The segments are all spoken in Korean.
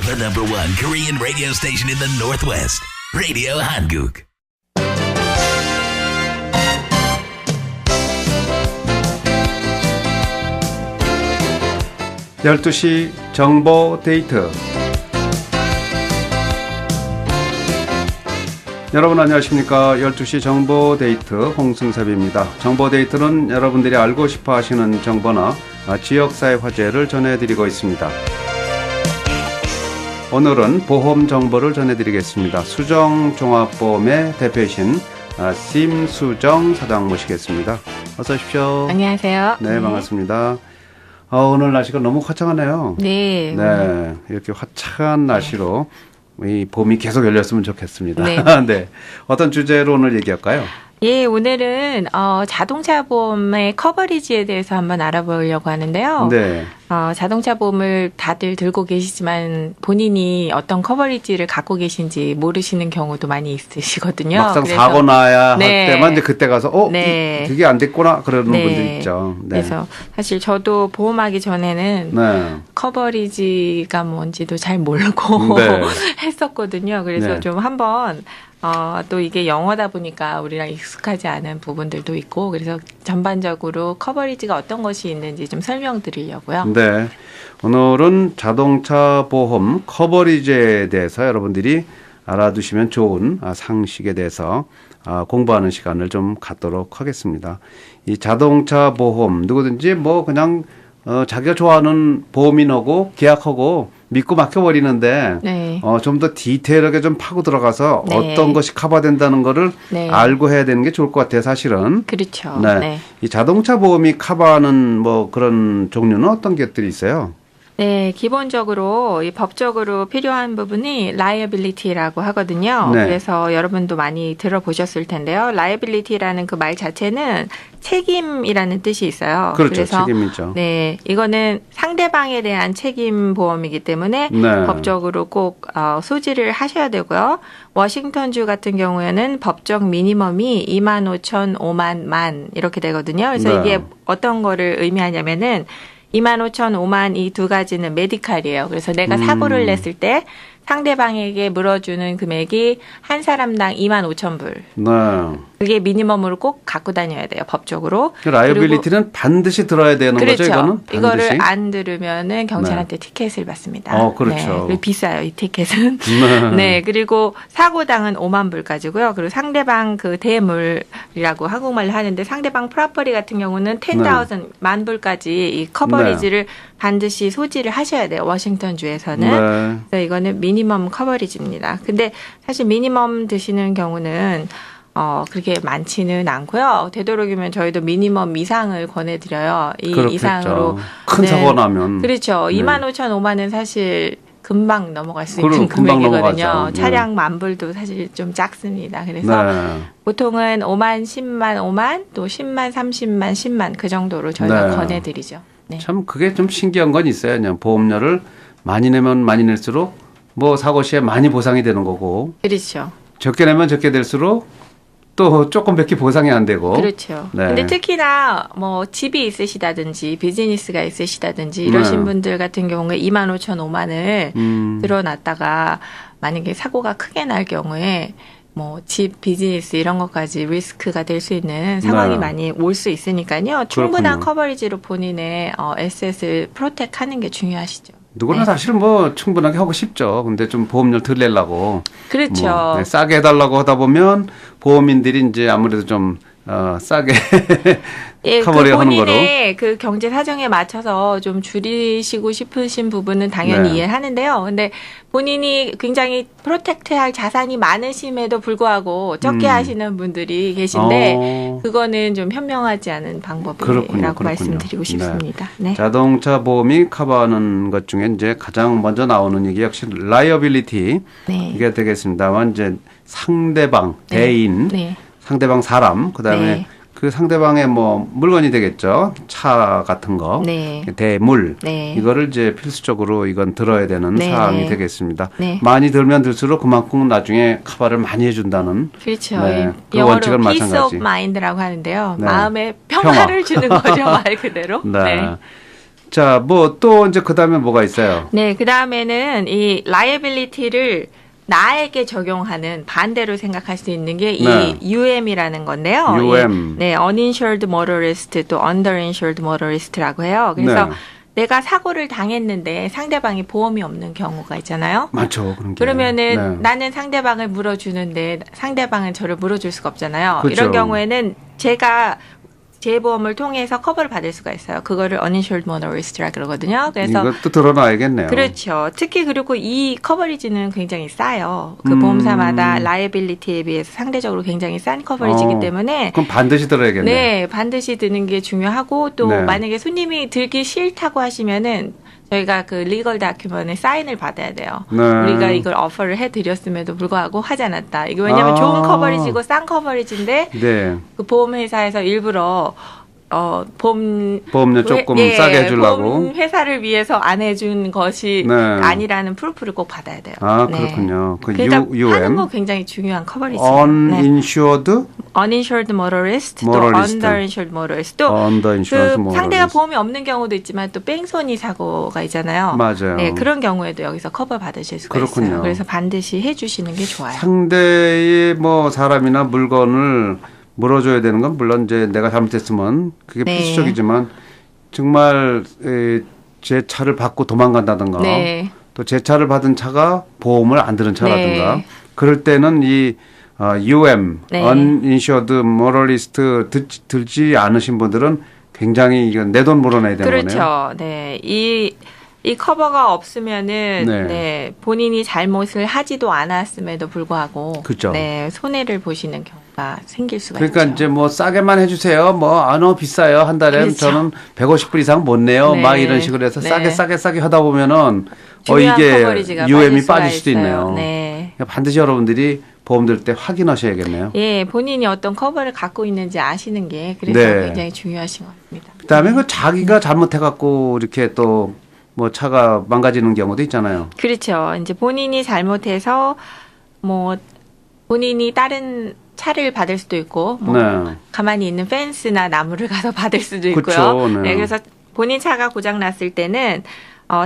The number one Korean radio station in the Northwest. Radio Hanguk. 12시 정보 데이트. 여러분 안녕하십니까. 12시 정보 데이트 홍승섭입니다. 정보 데이트는 여러분들이 알고 싶어 하시는 정보나 지역사회 화제를 전해드리고 있습니다. 오늘은 보험 정보를 전해드리겠습니다. 수정종합보험의 대표이신 심수정 사장 모시겠습니다. 어서 오십시오. 안녕하세요. 네, 반갑습니다. 오늘 날씨가 너무 화창하네요. 네. 네, 이렇게 화창한 날씨로 이 봄이 계속 열렸으면 좋겠습니다. 네. 네. 어떤 주제로 오늘 얘기할까요? 예, 오늘은 자동차 보험의 커버리지에 대해서 한번 알아보려고 하는데요. 네. 자동차 보험을 다들 들고 계시지만 본인이 어떤 커버리지를 갖고 계신지 모르시는 경우도 많이 있으시거든요. 막상 사고 나야 네. 할 때만 이제 그때 가서 네. 그게 안 됐구나 그러는 네. 분들 있죠. 네. 그래서 사실 저도 보험하기 전에는 네. 커버리지가 뭔지도 잘 모르고 네. 했었거든요. 그래서 네. 좀 한번 또 이게 영어다 보니까 우리랑 익숙하지 않은 부분들도 있고 그래서 전반적으로 커버리지가 어떤 것이 있는지 좀 설명드리려고요. 네. 오늘은 자동차 보험 커버리지에 대해서 여러분들이 알아두시면 좋은 상식에 대해서 공부하는 시간을 좀 갖도록 하겠습니다. 이 자동차 보험 누구든지 뭐 그냥 자기가 좋아하는 보험인하고 계약하고 믿고 맡겨버리는데 네. 좀 더 디테일하게 좀 파고 들어가서 네. 어떤 것이 커버된다는 거를 네. 알고 해야 되는 게 좋을 것 같아요, 사실은. 그렇죠. 네. 네. 이 자동차 보험이 커버하는 뭐 그런 종류는 어떤 것들이 있어요? 네, 기본적으로 이 법적으로 필요한 부분이 liability라고 하거든요. 네. 그래서 여러분도 많이 들어보셨을 텐데요. liability라는 그 말 자체는 책임이라는 뜻이 있어요. 그렇죠. 그래서 책임이죠. 네, 이거는 상대방에 대한 책임 보험이기 때문에 네. 법적으로 꼭 소지를 하셔야 되고요. 워싱턴주 같은 경우에는 법적 미니멈이 25,000, 5만, 만 이렇게 되거든요. 그래서 네. 이게 어떤 거를 의미하냐면은 25,000, 5만 이 두 가지는 메디칼이에요. 그래서 내가 사고를 냈을 때 상대방에게 물어주는 금액이 한 사람당 25,000불. 네. 그게 미니멈으로 꼭 갖고 다녀야 돼요. 법적으로. 그 라이어빌리티는 반드시 들어야 되는 그렇죠. 거죠, 이거는? 반드시? 이거를 안 들으면은 경찰한테 티켓을 받습니다. 그렇죠. 네, 그리고 비싸요, 이 티켓은. 네. 네, 그리고 사고당은 5만 불까지고요. 그리고 상대방 그 대물이라고 한국말로 하는데 상대방 프로퍼리 같은 경우는 10,000 만 불까지 이 커버리지를 반드시 소지를 하셔야 돼요. 워싱턴 주에서는. 네. 그래서 이거는 미니멈 커버리지입니다. 근데 사실 미니멈 드시는 경우는 그렇게 많지는 않고요. 되도록이면 저희도 미니멈 이상을 권해드려요. 이 그렇겠죠. 이상으로. 큰 네. 사고 나면. 그렇죠. 네. 25,000, 5만은 사실 금방 넘어갈 수 그럼 있는 금방 금액이거든요. 넘어가죠. 차량 만불도 사실 좀 작습니다. 그래서 네. 보통은 5만, 10만, 5만, 또 10만, 30만, 10만 그 정도로 저희가 네. 권해드리죠. 네. 참 그게 좀 신기한 건 있어요. 그냥 보험료를 많이 내면 많이 낼수록 뭐 사고 시에 많이 보상이 되는 거고 그렇죠. 적게 내면 적게 될수록 또 조금밖에 보상이 안 되고. 그렇죠. 네. 근데 특히나 뭐 집이 있으시다든지 비즈니스가 있으시다든지 이러신 네. 분들 같은 경우에 25,000, 5만을 들어놨다가 만약에 사고가 크게 날 경우에 뭐 집, 비즈니스 이런 것까지 리스크가 될 수 있는 상황이 네. 많이 올 수 있으니까요. 충분한 그렇군요. 커버리지로 본인의 에셋을 프로텍하는 게 중요하시죠. 누구나 네. 사실은 뭐 충분하게 하고 싶죠. 근데 좀 보험료를 덜 내려고. 그렇죠. 뭐, 네, 싸게 해달라고 하다 보면 보험인들이 이제 아무래도 좀 싸게 예, 그 커버를 하는 거로. 본인의 그 경제 사정에 맞춰서 좀 줄이시고 싶으신 부분은 당연히 네. 이해하는데요. 근데 본인이 굉장히 프로텍트할 자산이 많으심에도 불구하고 적게 하시는 분들이 계신데 그거는 좀 현명하지 않은 방법이라고 말씀드리고 싶습니다. 네. 자동차 보험이 커버하는 것 중에 이제 가장 먼저 나오는 얘기 역시 라이어빌리티 네. 이게 되겠습니다만 이제 상대방 네. 대인 네. 상대방 사람 그다음에 네. 그 상대방의 뭐 물건이 되겠죠. 차 같은 거, 네. 대물 네. 이거를 이제 필수적으로 이건 들어야 되는 네. 사항이 되겠습니다. 네. 많이 들면 들수록 그만큼 나중에 커버를 많이 해준다는 그렇죠. 네, 그 영어로 원칙은 peace 마찬가지. of mind라고 하는데요. 네. 마음의 평화를 주는 거죠, 말 그대로. 네. 자, 뭐 또 이제 그다음에 뭐가 있어요? 네, 그 다음에는 이 liability를 나에게 적용하는 반대로 생각할 수 있는 게 이 네. UM이라는 건데요. UM. 네, uninsured motorist 또 underinsured motorist라고 해요. 그래서 네. 내가 사고를 당했는데 상대방이 보험이 없는 경우가 있잖아요. 많죠. 그런 게. 그러면은 네. 나는 상대방을 물어주는데 상대방은 저를 물어줄 수가 없잖아요. 그렇죠. 이런 경우에는 제가 제 보험을 통해서 커버를 받을 수가 있어요. 그거를 uninsured motorist라 그러거든요. 그래서 이것도 드러나야겠네요. 그렇죠. 특히 그리고 이 커버리지는 굉장히 싸요. 그 보험사마다 라이애빌리티에 비해서 상대적으로 굉장히 싼 커버리지이기 때문에 그럼 반드시 들어야겠네요. 네, 반드시 드는 게 중요하고 또 네. 만약에 손님이 들기 싫다고 하시면은 저희가 그 리걸 다큐먼에 사인을 받아야 돼요. 네. 우리가 이걸 오퍼를 해드렸음에도 불구하고 하지 않았다. 이거 왜냐하면 좋은 커버리지고 싼 커버리지인데 네. 그 보험회사에서 일부러 보험료 조금 싸게 해주려고. 보험 회사를 위해서 안 해준 것이 네. 아니라는 프루프를 꼭 받아야 돼요. 아, 네. 그렇군요. 그 그러니까 UM. 하는 거 굉장히 중요한 커버리지. uninsured uninsured motorist, motorist. 또 underinsured motorist, 또 underinsured 그 motorist. 상대가 보험이 없는 경우도 있지만 또 뺑소니 사고가 있잖아요. 맞아요. 네, 그런 경우에도 여기서 커버 받으실 수가 그렇군요. 있어요. 그래서 반드시 해주시는 게 좋아요. 상대의 뭐 사람이나 물건을 물어줘야 되는 건 물론 이제 내가 잘못했으면 그게 네. 필수적이지만 정말 제 차를 받고 도망간다든가 네. 또 제 차를 받은 차가 보험을 안 들은 차라든가 네. 그럴 때는 이 UM, 네. uninsured motorist 들지 않으신 분들은 굉장히 이건 내 돈 물어내야 되는 거네요. 그렇죠. 네. 이 커버가 없으면은 네. 네, 본인이 잘못을 하지도 않았음에도 불구하고 그렇죠. 네, 손해를 보시는 경우가 생길 수가 그러니까 있죠. 이제 뭐 싸게만 해주세요. 너무 비싸요. 한 달에 그렇죠. 저는 150불 이상 못 내요. 네. 막 이런 식으로 해서 네. 싸게 하다 보면은 중요한 이게 커버리지가 UM이 수가 빠질 수도 있어요. 있네요. 네. 반드시 여러분들이 보험 들 때 확인하셔야겠네요. 예, 본인이 어떤 커버를 갖고 있는지 아시는 게 그래서 네. 굉장히 중요하신 겁니다. 그다음에 그 자기가 잘못해갖고 이렇게 또 뭐 차가 망가지는 경우도 있잖아요. 그렇죠. 이제 본인이 잘못해서 뭐 본인이 다른 차를 받을 수도 있고 뭐 네. 가만히 있는 펜스나 나무를 가서 받을 수도 있고요. 그쵸, 네. 네, 그래서 본인 차가 고장 났을 때는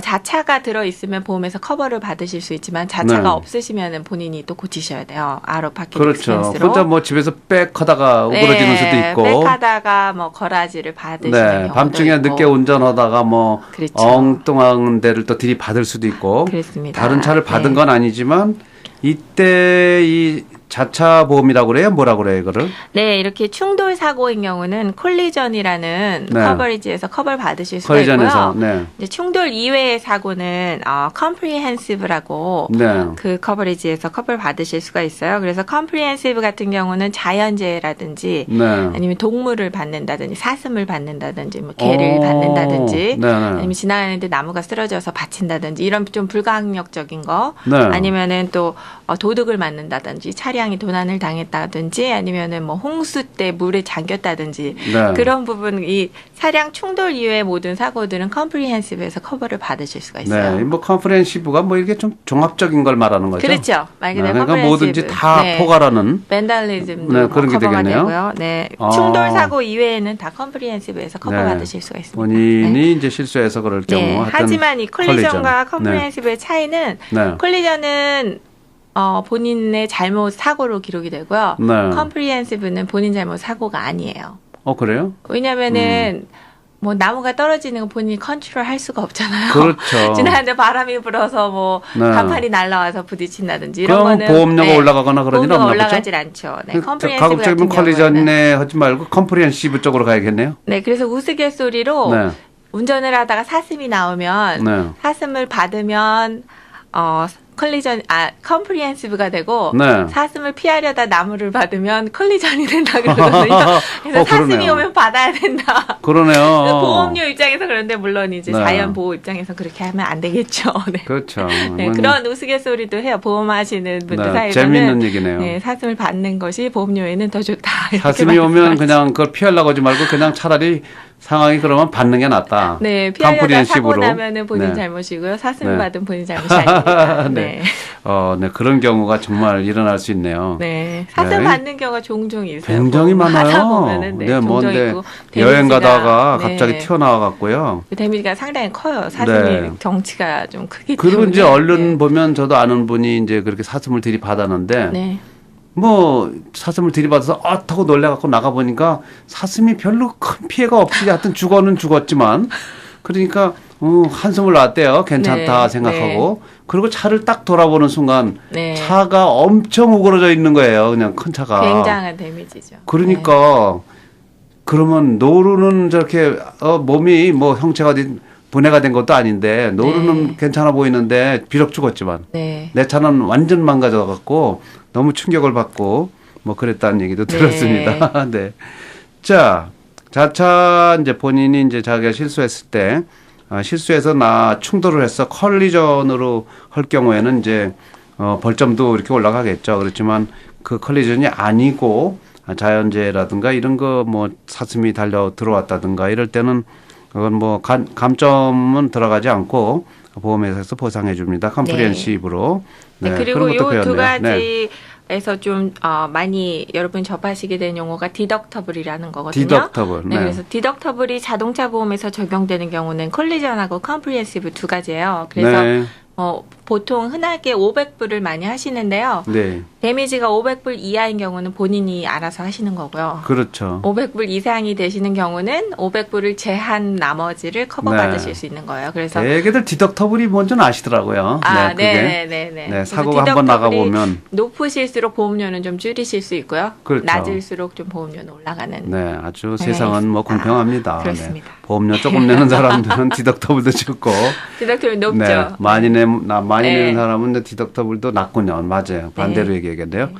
자차가 들어 있으면 보험에서 커버를 받으실 수 있지만 자차가 네. 없으시면은 본인이 또 고치셔야 돼요. 아로 파킹 그렇죠. 익스펜스로. 혼자 뭐 집에서 빽하다가 우그러지는 수도 있고. 백하다가 뭐 거라지를 받으시는 네, 경우도 밤중에 있고. 늦게 운전하다가 뭐 그렇죠. 엉뚱한 데를 또 들이받을 수도 있고. 그렇습니다. 다른 차를 받은 네. 건 아니지만 이때 이 자차 보험이라고 그래요? 뭐라고 그래요, 이거를? 네, 이렇게 충돌 사고인 경우는 콜리전이라는 네. 커버리지에서 커버를 받으실 수가 컬리전에서. 있고요. 네. 이제 충돌 이외의 사고는 comprehensive라고 네. 그 커버리지에서 커버를 받으실 수가 있어요. 그래서 comprehensive 같은 경우는 자연재해라든지 네. 아니면 동물을 받는다든지 사슴을 받는다든지 뭐 개를 받는다든지 네, 네. 아니면 지나가는데 나무가 쓰러져서 받친다든지 이런 좀 불가항력적인 거 네. 아니면은 또 도둑을 맞는다든지 차량이 도난을 당했다든지 아니면은 뭐 홍수 때 물에 잠겼다든지 네. 그런 부분 이 차량 충돌 이외의 모든 사고들은 컴프리헨시브에서 커버를 받으실 수가 있어요. 네. 뭐 컨퍼런시브가 뭐 이게 좀 종합적인 걸 말하는 거죠. 그렇죠. 말 그대로 그러니까 comprehensive. 뭐든지 다 네. 포괄하는. 밴달리즘도 네, 그런 게 커버가 되겠네요. 되고요. 네. 아. 충돌 사고 이외에는 다 컴프리헨시브에서 커버 네. 받으실 수가 있습니다. 본인이 네. 이제 실수해서 그럴 경우 네. 하여튼 하지만 이 콜리전과 컬리전. 컴프리헨시브의 차이는 네. 콜리전은 본인의 잘못 사고로 기록이 되고요. 네. 컴프리헨시브는 본인 잘못 사고가 아니에요. 그래요? 왜냐면은 뭐 나무가 떨어지는 거 본인이 컨트롤 할 수가 없잖아요. 그렇죠. 지나가는데 바람이 불어서 뭐 네. 간판이 날아와서 부딪힌다든지 이런 그럼 거는 보험료가 네. 올라가거나 그러지는 보험료가 없나 보죠? 올라가질 않죠. 네. 컴프리헨시브 가급적이면 같은 경우에는 컬리전에 하지 말고 컴프리hen시브 쪽으로 가야겠네요. 네, 그래서 우스갯소리로 네. 운전을 하다가 사슴이 나오면 네. 사슴을 받으면 컴프리헨시브가 되고 네. 사슴을 피하려다 나무를 받으면 컬리전이 된다 그러거든요. 그래서 사슴이 그러네요. 오면 받아야 된다. 그러네요. 보험료 입장에서 그런데 물론 이제 네. 자연 보호 입장에서 그렇게 하면 안 되겠죠. 네. 그렇죠. 네, 이건 그런 우스갯소리도 해요. 보험하시는 분들 네, 사이에서는 재미있는 얘기네요. 네, 사슴을 받는 것이 보험료에는 더 좋다. 이렇게 사슴이 오면 말씀하시죠. 그냥 그걸 피하려고 하지 말고 그냥 차라리 상황이 그러면 받는 게 낫다. 네, 피하려다 사고 컴프리헨시브로. 나면은 본인 네. 잘못이고요. 사슴 네. 받은 본인 잘못이 아닙니다. 네. 네, 그런 경우가 정말 일어날 수 있네요. 네, 사슴 네. 받는 경우가 종종 있어요. 굉장히 뭐 많아요. 하다 보면은 네, 종종 뭔데 있고 여행 데미지가, 가다가 네, 갑자기 튀어나와 갖고요. 데미지가 상당히 커요. 사슴이 네. 덩치가 좀 크기 그리고 때문에. 이제 얼른 네. 보면 저도 아는 분이 이제 그렇게 사슴을 들이받았는데 네. 뭐 사슴을 들이받아서 하고 놀래갖고 나가보니까 사슴이 별로 큰 피해가 없이 하여튼 죽어는 죽었지만 그러니까 한숨을 놨대요. 괜찮다 네, 생각하고 그리고 차를 딱 돌아보는 순간 네. 차가 엄청 우그러져 있는 거예요. 그냥 큰 차가. 굉장한 데미지죠. 그러니까 그러면 노루는 저렇게 몸이 뭐 형체가 분해가 된 것도 아닌데 노루는 네. 괜찮아 보이는데 비록 죽었지만 네. 내 차는 완전 망가져 갖고 너무 충격을 받고 뭐 그랬다는 얘기도 네. 들었습니다. 네. 자, 자차 이제 본인이 이제 자기가 실수했을 때 실수해서 나 충돌을 했어 컬리전으로 할 경우에는 이제 벌점도 이렇게 올라가겠죠. 그렇지만 그 컬리전이 아니고 자연재해라든가 이런 거 뭐 사슴이 달려 들어왔다든가 이럴 때는 그건 뭐 감점은 들어가지 않고 보험회사에서 보상해 줍니다. 컴프리헨시브로. 네, 네, 그리고 그런 것도 요 두 배웠네요. 네. 가지에서 좀 많이 여러분 접하시게 된 용어가 디덕터블이라는 거거든요. 디덕터블. 네, 네. 그래서 디덕터블이 자동차 보험에서 적용되는 경우는 콜리전하고 컴프리헨시브 두 가지예요. 그래서 네. 보통 흔하게 500불을 많이 하시는데요. 네. 데미지가 500불 이하인 경우는 본인이 알아서 하시는 거고요. 그렇죠. 500불 이상이 되시는 경우는 500불을 제한 나머지를 커버받으실 네. 수 있는 거예요. 그래서 대개들 디덕터블이 뭔지는 아시더라고요. 그게. 네네네. 네, 사고가 한번 나가보면. 높으실수록 보험료는 좀 줄이실 수 있고요. 그렇죠. 낮을수록 좀 보험료는 올라가는. 네, 아주 세상은 뭐 공평합니다. 그렇습니다. 네. 보험료 조금 내는 사람들은 디덕터블도 적고. 디덕터블 높죠. 네, 많이 내는 네. 사람은 디덕터블도 낮군요. 맞아요. 반대로 네. 얘기하겠네요.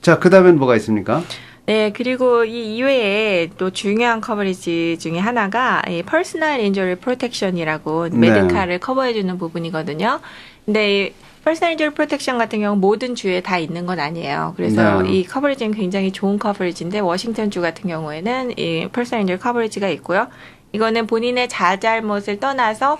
자, 그 다음엔 뭐가 있습니까? 네, 그리고 이 이외에 또 중요한 커버리지 중에 하나가 이 퍼스널 인저리 프로텍션이라고 네. 메디카를 커버해주는 부분이거든요. 근데 이 퍼스널 인저리 프로텍션 같은 경우 모든 주에 다 있는 건 아니에요. 그래서 네. 이 커버리지는 굉장히 좋은 커버리지인데 워싱턴 주 같은 경우에는 이 퍼스널 인저리 커버리지가 있고요. 이거는 본인의 자잘못을 떠나서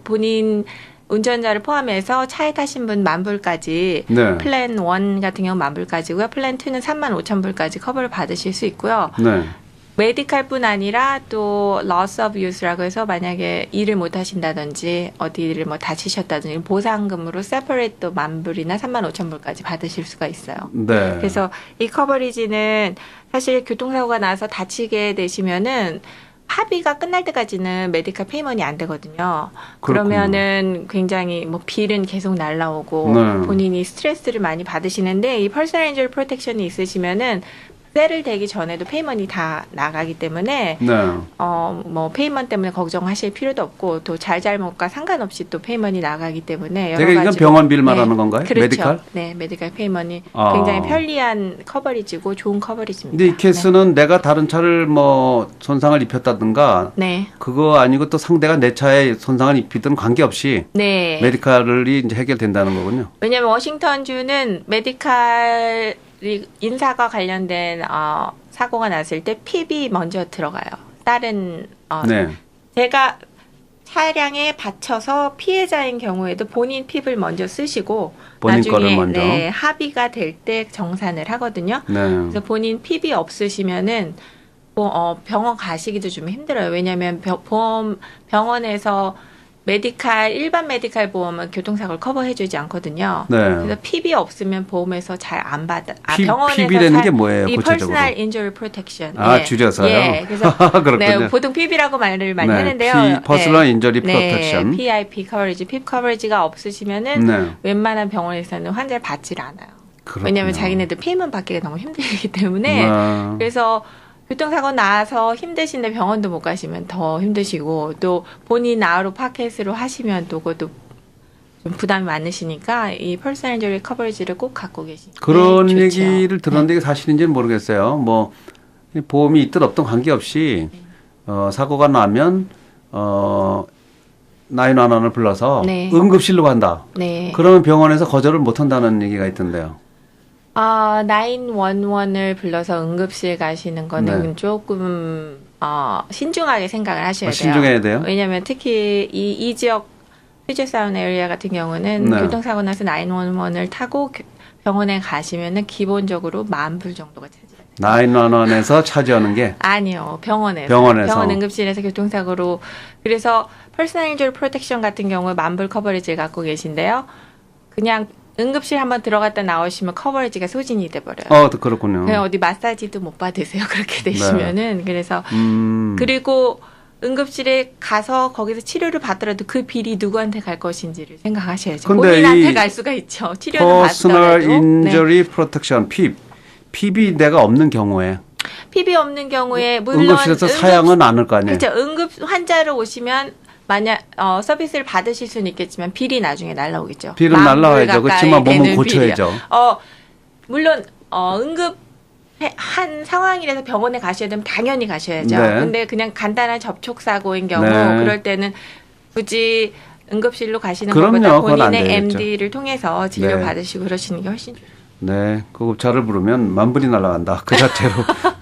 본인 운전자를 포함해서 차에 타신 분 10,000불까지 네. 플랜 1 같은 경우 10,000불까지고요. 플랜 2는 35,000불까지 커버를 받으실 수 있고요. 네. 메디칼뿐 아니라 또 loss of use라고 해서 만약에 일을 못 하신다든지 어디를 뭐 다치셨다든지 보상금으로 separate 또 10,000불이나 35,000불까지 받으실 수가 있어요. 네. 그래서 이 커버리지는 사실 교통사고가 나서 다치게 되시면은 합의가 끝날 때까지는 메디칼 페이먼이 안 되거든요. 그러면은 굉장히 뭐 빌은 계속 날라오고 네. 본인이 스트레스를 많이 받으시는데 이 퍼스널 인저리 프로텍션이 있으시면은 세를 대기 전에도 페이먼이 다 나가기 때문에 네. 뭐 페이먼 때문에 걱정하실 필요도 없고 또 잘잘못과 상관없이 또 페이먼이 나가기 때문에 여러 되게 이건 가지로 병원비를 말하는 건가요? 그렇죠. 메디칼? 네, 메디칼 페이먼이 아. 굉장히 편리한 커버리지고 좋은 커버리지입니다. 근데 이 케이스는 내가 다른 차를 뭐 손상을 입혔다든가 네. 그거 아니고 또 상대가 내 차에 손상을 입히든 관계없이 네. 메디칼이 이제 해결된다는 거군요. 왜냐하면 워싱턴주는 메디칼 인사가 관련된 사고가 났을 때 핍이 먼저 들어가요. 다른 네. 제가 차량에 받쳐서 피해자인 경우에도 본인 핍을 먼저 쓰시고 본인 나중에 거를 먼저. 네, 합의가 될 때 정산을 하거든요. 네. 그래서 본인 핍이 없으시면은 병원 가시기도 좀 힘들어요. 왜냐하면 병원에서 일반 메디칼 보험은 교통사고를 커버해주지 않거든요. 네. 그래서 핍이 없으면 보험에서 잘 안 받아. 병원에서 핍이라는 게 뭐예요? 이 구체적으로. Personal Injury Protection. 줄여서요? 예, 그래서 그렇군요. 네, 보통 핍이라고 말을 많이 네, 하는데요. Personal Injury 네, Protection. PIP 커버리지, 핍 커버리지가 없으시면은 네. 웬만한 병원에서는 환자를 받질 않아요. 그렇군요. 왜냐하면 자기네들 페이먼 받기가 너무 힘들기 때문에 네. 그래서 교통사고 나서 힘드신데 병원도 못 가시면 더 힘드시고 또 본인 아우로 파켓으로 하시면 또 그것도 좀 부담이 많으시니까 이 퍼스널 인저리 커버리지를 꼭 갖고 계시는 그런 게 좋죠. 얘기를 들었는데 이게 사실인지는 모르겠어요. 뭐 보험이 있든 없든 관계없이 사고가 나면 911을 불러서 네. 응급실로 간다. 네. 그러면 병원에서 거절을 못 한다는 얘기가 있던데요. 911을 불러서 응급실 가시는 거는 네. 조금 신중하게 생각을 하셔야 돼요. 신중해야 돼요? 왜냐하면 특히 이 지역 퓨저 사우나 에리아 같은 경우는 네. 교통사고 나서 911을 타고 병원에 가시면은 기본적으로 10,000불 정도가 차지해요. 911에서 차지하는 게 아니요. 병원 응급실에서 교통사고로. 그래서 퍼스널 인저리 프로텍션 같은 경우에 10,000불 커버리지를 갖고 계신데요. 그냥 응급실 한번 들어갔다 나오시면 커버리지가 소진이 돼버려요. 그렇군요. 그냥 어디 마사지도 못 받으세요. 그렇게 되시면은. 네. 그래서 그리고 응급실에 가서 거기서 치료를 받더라도 그 비리 누구한테 갈 것인지를 생각하셔야죠. 본인한테 갈 수가 있죠. 치료를 받더라도. 퍼스널 인저리 프로텍션 PB 내가 없는 경우에 PB 없는 경우에 물론 응급실에서 사양은 않을 거 아니에요. 그렇죠. 응급 환자로 오시면 만약 서비스를 받으실 수는 있겠지만 비리 나중에 날라오겠죠. 비리는 날라와야죠. 그렇지만 몸은 고쳐야죠. 물론 응급 한 상황이라서 병원에 가셔야 되면 당연히 가셔야죠. 네. 근데 그냥 간단한 접촉사고인 경우 네. 그럴 때는 굳이 응급실로 가시는 그럼요. 것보다 그건 안 본인의 되겠죠. MD를 통해서 진료 네. 받으시고 그러시는 게 훨씬 좋죠. 네, 구급차를 부르면 10,000불이 날아간다. 그 자체로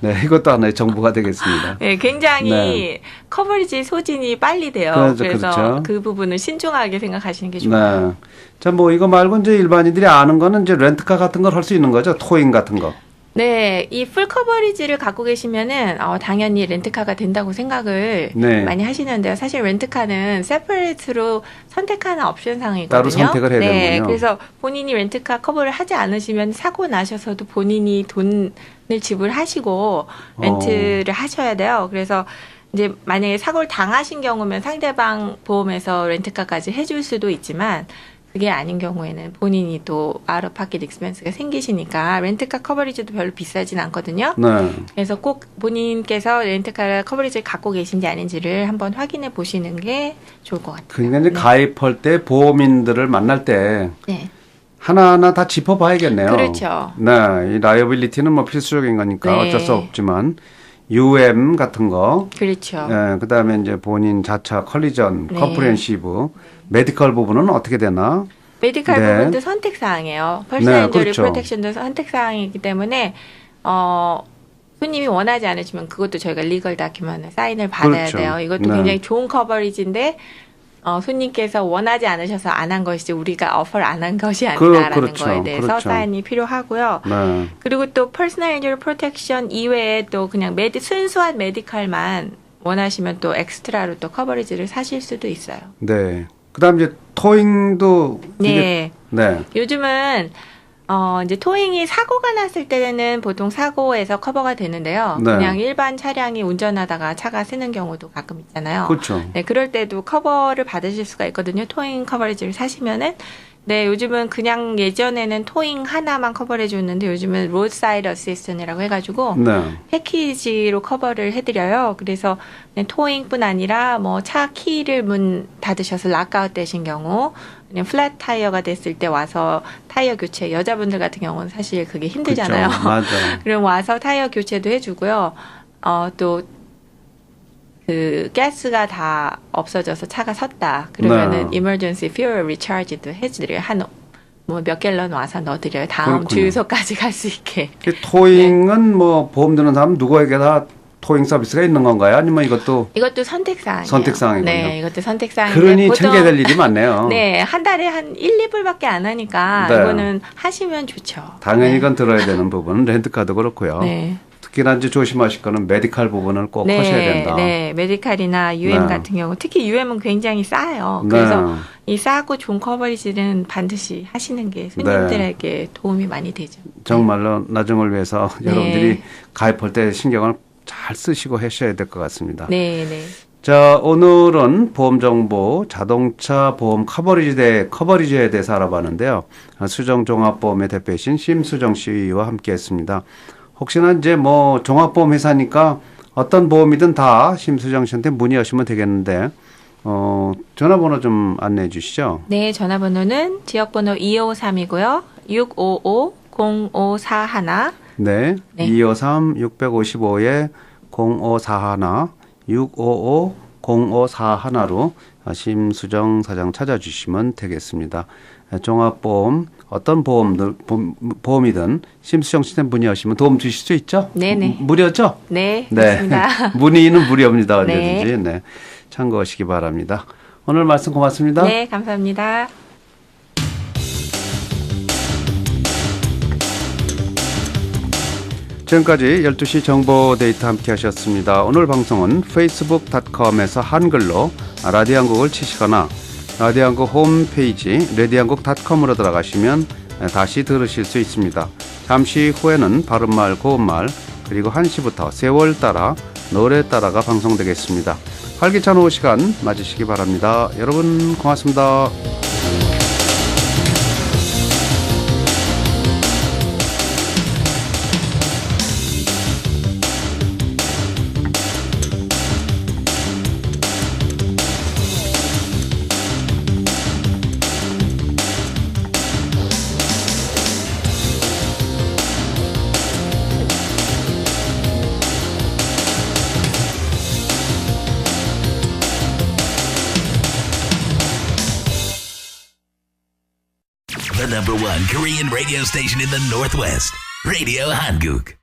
네, 이것도 하나의 정보가 되겠습니다. 네, 굉장히 네. 커버리지 소진이 빨리 돼요. 그래서 그렇죠. 그 부분을 신중하게 생각하시는 게 좋아요. 네. 자, 뭐 이거 말고 이제 일반인들이 아는 거는 이제 렌트카 같은 걸 할 수 있는 거죠. 토잉 같은 거. 네, 이 풀 커버리지를 갖고 계시면은 당연히 렌트카가 된다고 생각을 네. 많이 하시는데요. 사실 렌트카는 세퍼레이트로 선택하는 옵션 사항이거든요. 따로 선택을 해야 네, 되는군요. 그래서 본인이 렌트카 커버를 하지 않으시면 사고 나셔서도 본인이 돈을 지불하시고 렌트를 하셔야 돼요. 그래서 이제 만약에 사고를 당하신 경우면 상대방 보험에서 렌트카까지 해줄 수도 있지만 그게 아닌 경우에는 본인이 또 아웃 오브 파켓 익스펜스가 생기시니까 렌트카 커버리지도 별로 비싸진 않거든요. 네. 그래서 꼭 본인께서 렌트카 커버리지를 갖고 계신지 아닌지를 한번 확인해 보시는 게 좋을 것 같아요. 그러니까 이제 네. 가입할 때 보험인들을 만날 때 네. 하나하나 다 짚어봐야겠네요. 그렇죠. 네, 이 라이어빌리티는 뭐 필수적인 거니까 네. 어쩔 수 없지만 UM 같은 거, 그렇죠. 네, 그다음에 이제 본인 자차 컬리전, 네. 컴프리헨시브, 메디컬 부분은 어떻게 되나? 메디컬 네. 부분도 선택 사항이에요. 퍼스널 인저리 그렇죠. 프로텍션도 선택 사항이기 때문에 손님이 원하지 않으시면 그것도 저희가 리걸 다큐먼트 사인을 받아야 그렇죠. 돼요. 이것도 네. 굉장히 좋은 커버리지인데 손님께서 원하지 않으셔서 안 한 것이지 우리가 오퍼를 안 한 것이 아니다라는 그렇죠. 거에 대해서 그렇죠. 사인이 필요하고요. 네. 그리고 또 퍼스널 인저리 프로텍션 이외에 또 그냥 순수한 메디컬만 원하시면 또 엑스트라로 또 커버리지를 사실 수도 있어요. 네. 그다음 이제 토잉도 네. 네. 요즘은 이제 토잉이 사고가 났을 때는 보통 사고에서 커버가 되는데요. 네. 그냥 일반 차량이 운전하다가 차가 쓰는 경우도 가끔 있잖아요. 그렇죠. 네, 그럴 때도 커버를 받으실 수가 있거든요. 토잉 커버리지를 사시면은. 네, 요즘은 그냥 예전에는 토잉 하나만 커버해 줬는데 요즘은 로드사이드 어시스턴이라고 해가지고 네. 패키지로 커버를 해드려요. 그래서 토잉뿐 아니라 뭐 차 키를 문 닫으셔서 락아웃 되신 경우, 그냥 플랫 타이어가 됐을 때 와서 타이어 교체, 여자분들 같은 경우는 사실 그게 힘들잖아요. 그렇죠. 맞아요. 그럼 와서 타이어 교체도 해주고요. 또 그 가스가 다 없어져서 차가 섰다. 그러면은 네. emergency fuel recharge도 해드려요. 뭐 몇 갤런 와서 넣어드려요. 다음 그렇군요. 주유소까지 갈 수 있게. 토잉은 뭐 보험 드는 사람 누구에게 다 토잉 서비스가 있는 건가요? 아니면 이것도 선택사항이에요. 선택사항이군요. 네, 이것도 선택사항인데 그러니 보통 챙겨야 될 일이 많네요. 네, 한 달에 한 1, 2불밖에 안 하니까 네. 이거는 하시면 좋죠. 당연히 네. 이건 들어야 되는 부분, 렌트카도 그렇고요. 네. 특히나 이제 조심하실 거는 메디컬 부분을 꼭 네, 하셔야 된다. 네, 메디칼이나 UM 네. 같은 경우, 특히 UM은 굉장히 싸요. 그래서 네. 이 싸고 좋은 커버리지는 반드시 하시는 게 손님들에게 도움이 많이 되죠. 정말로 나중을 위해서 네. 여러분들이 가입할 때 신경을 잘 쓰시고 하셔야 될 것 같습니다. 네, 네. 자, 오늘은 보험 정보, 자동차 보험 커버리지에 대해서 알아봤는데요. 수정종합보험의 대표이신 심수정 씨와 함께했습니다. 혹시나 이제 뭐 종합보험 회사니까 어떤 보험이든 다 심수정 씨한테 문의하시면 되겠는데 전화번호 좀 안내해 주시죠. 네, 전화번호는 지역번호 253이고요. 655-0541. 네, 네. 253-655에 0541, 655-0541로 심수정 사장 찾아주시면 되겠습니다. 종합보험 어떤 보험이든 심수정 시스템 문의하시면 도움 주실 수 있죠? 네네. 무료죠? 네, 네. 맞습니다. 문의는 무료입니다. 언제든지. 네. 네. 참고하시기 바랍니다. 오늘 말씀 고맙습니다. 네, 감사합니다. 지금까지 12시 정보 데이터 함께 하셨습니다. 오늘 방송은 facebook.com에서 한글로 라디오 한국을 치시거나 라디오 한국 홈페이지 라디오한국.com으로 들어가시면 다시 들으실 수 있습니다. 잠시 후에는 바른말 고운말 그리고 1시부터 세월 따라 노래 따라가 방송되겠습니다. 활기찬 오후 시간 맞으시기 바랍니다. 여러분 고맙습니다. The #1 Korean radio station in the Northwest, Radio Hanguk.